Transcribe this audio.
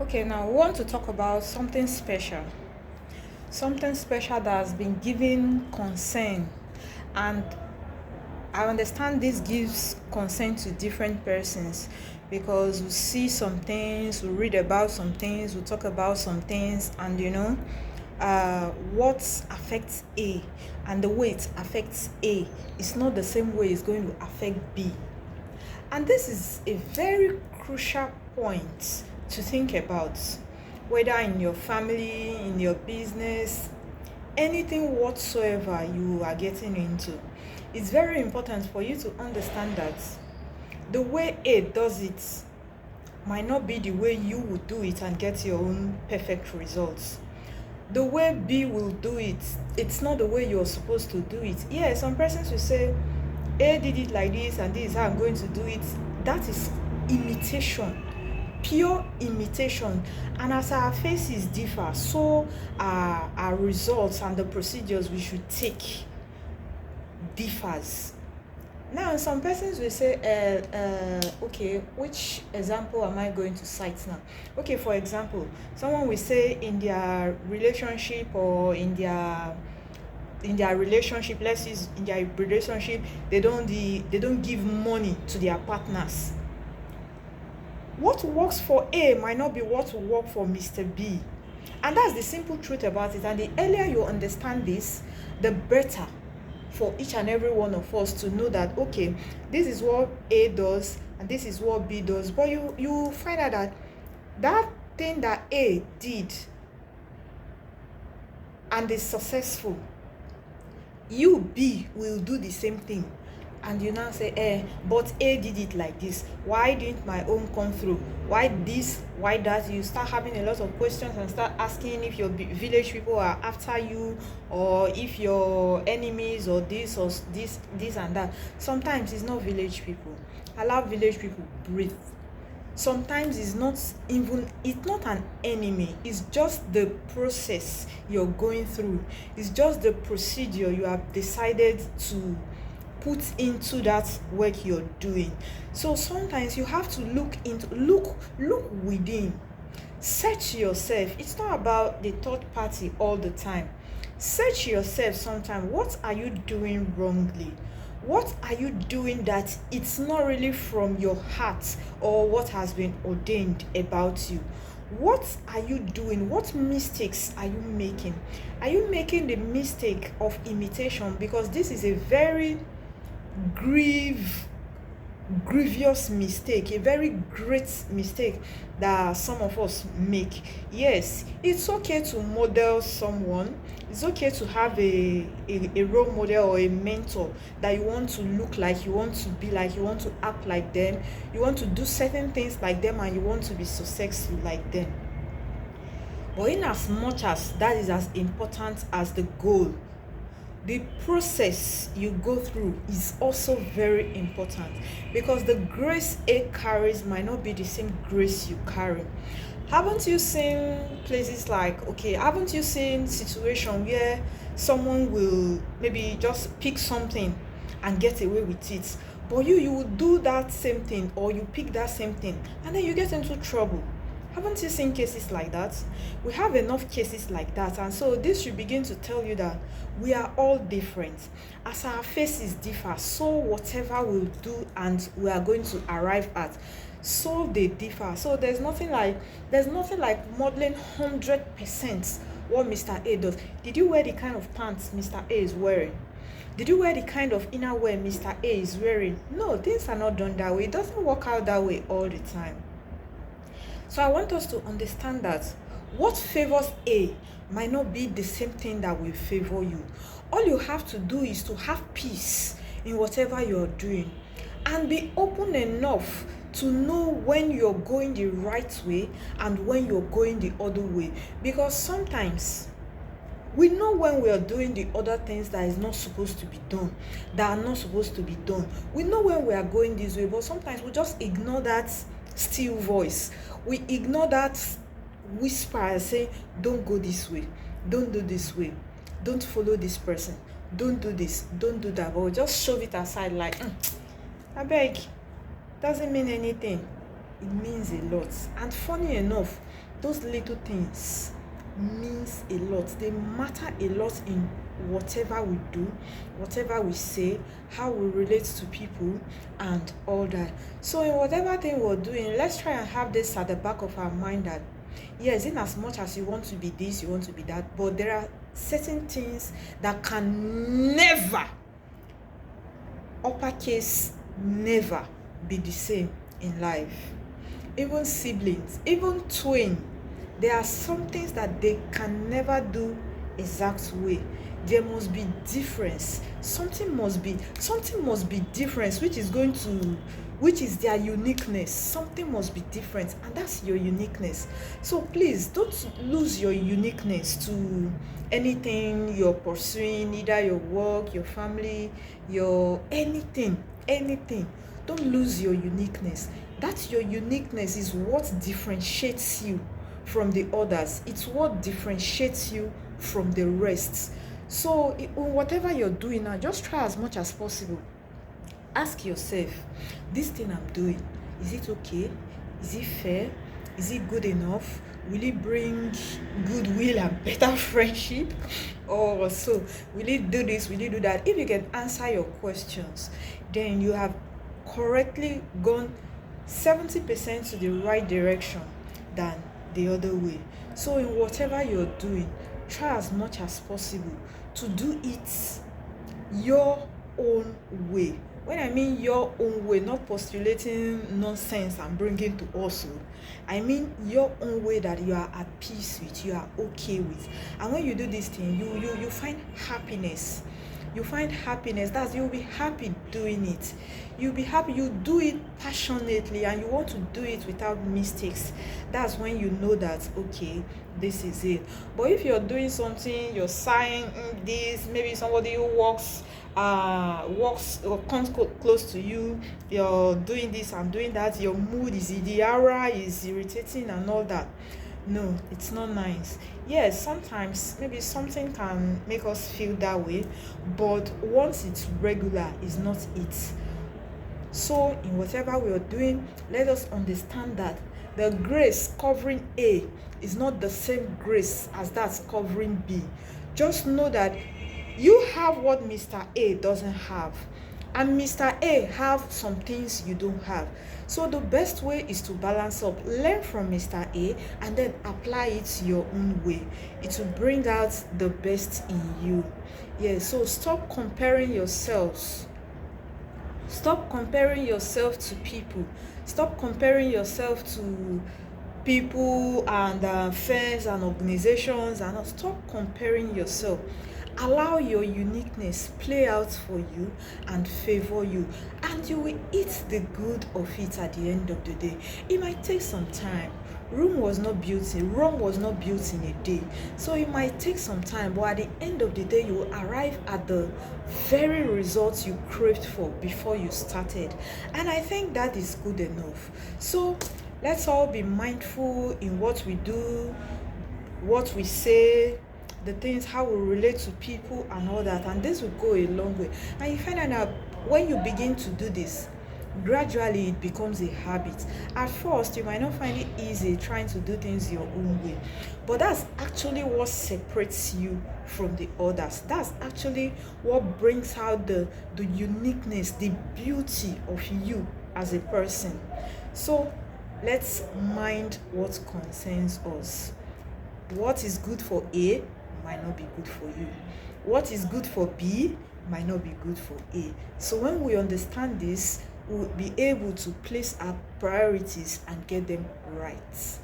Okay, now we want to talk about something special. Something special that has been given concern. And I understand this gives concern to different persons because we see some things, we read about some things, we talk about some things, and what affects A and the way it affects A is not the same way it's going to affect B. And this is a very crucial point to think about, whether in your family, in your business, anything whatsoever you are getting into. It's very important for you to understand that the way A does it might not be the way you would do it and get your own perfect results. The way B will do it, it's not the way you're supposed to do it. Yeah, some persons will say, A did it like this and this is how I'm going to do it. That is imitation, pure imitation. And as our faces differ, so our results and the procedures we should take differs. Now, some persons will say, okay, which example am I going to cite now? Okay, for example, someone will say in their relationship or in their relationship, let's use in their relationship, they don't give money to their partners. What works for A might not be what will work for Mr. B. And that's the simple truth about it. And the earlier you understand this, the better for each and every one of us to know that, okay, this is what A does and this is what B does. But you find out that that thing that A did and is successful, you B will do the same thing. And you now say, but A did it like this. Why didn't my own come through? Why this? Why that? You start having a lot of questions and start asking if your village people are after you, or if your enemies, or this and that. Sometimes it's not village people. Allow village people breathe. Sometimes it's not an enemy. It's just the process you're going through. It's just the procedure you have decided to put into that work you're doing. So sometimes you have to look within. Search yourself. It's not about the third party all the time. Search yourself sometimes. What are you doing wrongly? What are you doing that it's not really from your heart or what has been ordained about you? What are you doing? What mistakes are you making? Are you making the mistake of imitation? Because this is a very grievous mistake, a very great mistake that some of us make. Yes, it's okay to model someone. It's okay to have a role model or a mentor that you want to look like, you want to be like, you want to act like them, you want to do certain things like them, and you want to be successful like them. But in as much as that is as important as the goal, the process you go through is also very important, because the grace A carries might not be the same grace you carry. Haven't you seen places like, okay, haven't you seen situation where someone will maybe just pick something and get away with it, but you would do that same thing, or you pick that same thing and then you get into trouble? Haven't you seen cases like that? We have enough cases like that, and so this should begin to tell you that we are all different. As our faces differ, so whatever we'll do and we are going to arrive at, so they differ. So there's nothing like modeling 100% what Mr. A does. Did you wear the kind of pants Mr. A is wearing? Did you wear the kind of inner wear Mr. A is wearing? No, things are not done that way. It doesn't work out that way all the time. So I want us to understand that what favors A might not be the same thing that will favor you. All you have to do is to have peace in whatever you're doing and be open enough to know when you're going the right way and when you're going the other way. Because sometimes we know when we are doing the other things that is not supposed to be done, that are not supposed to be done. We know when we are going this way, but sometimes we just ignore that still voice. We ignore that whisper and say, don't go this way, don't do this way, don't follow this person, don't do this, don't do that. But we just shove it aside like, I beg, doesn't mean anything. it means a lot. And funny enough, those little things means a lot. They matter a lot in whatever we do, whatever we say, how we relate to people, and all that. So in whatever thing we're doing, let's try and have this at the back of our mind that yes, in as much as you want to be this, you want to be that, but there are certain things that can never, uppercase, never be the same in life. Even siblings, even twin, there are some things that they can never do exact way. There must be difference. Something must be difference, which is their uniqueness. Something must be different, and that's your uniqueness. So please don't lose your uniqueness to anything you're pursuing, either your work, your family, your anything. Don't lose your uniqueness. That your uniqueness is what differentiates you from the others. It's what differentiates you from the rest. So whatever you're doing now, just try as much as possible. Ask yourself, this thing I'm doing, is it okay? Is it fair? Is it good enough? Will it bring goodwill and better friendship? Or so, will it do this? Will it do that? If you can answer your questions, then you have correctly gone 70% to the right direction than the other way. So in whatever you're doing, try as much as possible to do it your own way. When I mean your own way, not postulating nonsense and bringing to us, I mean your own way that you are at peace with, you are okay with. And when you do this thing, you find happiness. You find happiness. You'll be happy doing it. You'll be happy. You do it passionately, and you want to do it without mistakes. That's when you know that okay, this is it. But if you're doing something, you're saying this, maybe somebody who walks or comes close to you, you're doing this and doing that, your mood is, the aura is irritating and all that. No, it's not nice. Yes, sometimes maybe something can make us feel that way, but once it's regular, it's not it. So in whatever we are doing, let us understand that the grace covering A is not the same grace as that's covering B. Just know that you have what Mr. A doesn't have, and Mr. A have some things you don't have. So the best way is to balance up. Learn from Mr. A and then apply it your own way. It will bring out the best in you. Yeah, so stop comparing yourselves. Stop comparing yourself to people. Stop comparing yourself to people and firms and organizations, and stop comparing yourself. Allow your uniqueness play out for you and favor you, and you will eat the good of it at the end of the day. It might take some time. Rome was not built in a day, so it might take some time, but at the end of the day you will arrive at the very results you craved for before you started, and I think that is good enough. So let's all be mindful in what we do, what we say, the things, how we relate to people and all that, and this will go a long way. And you find out that when you begin to do this, gradually it becomes a habit. At first you might not find it easy trying to do things your own way, but that's actually what separates you from the others. That's actually what brings out the uniqueness, the beauty of you as a person. So let's mind what concerns us. What is good for A might not be good for you. What is good for B might not be good for A. So when we understand this, we'll be able to place our priorities and get them right.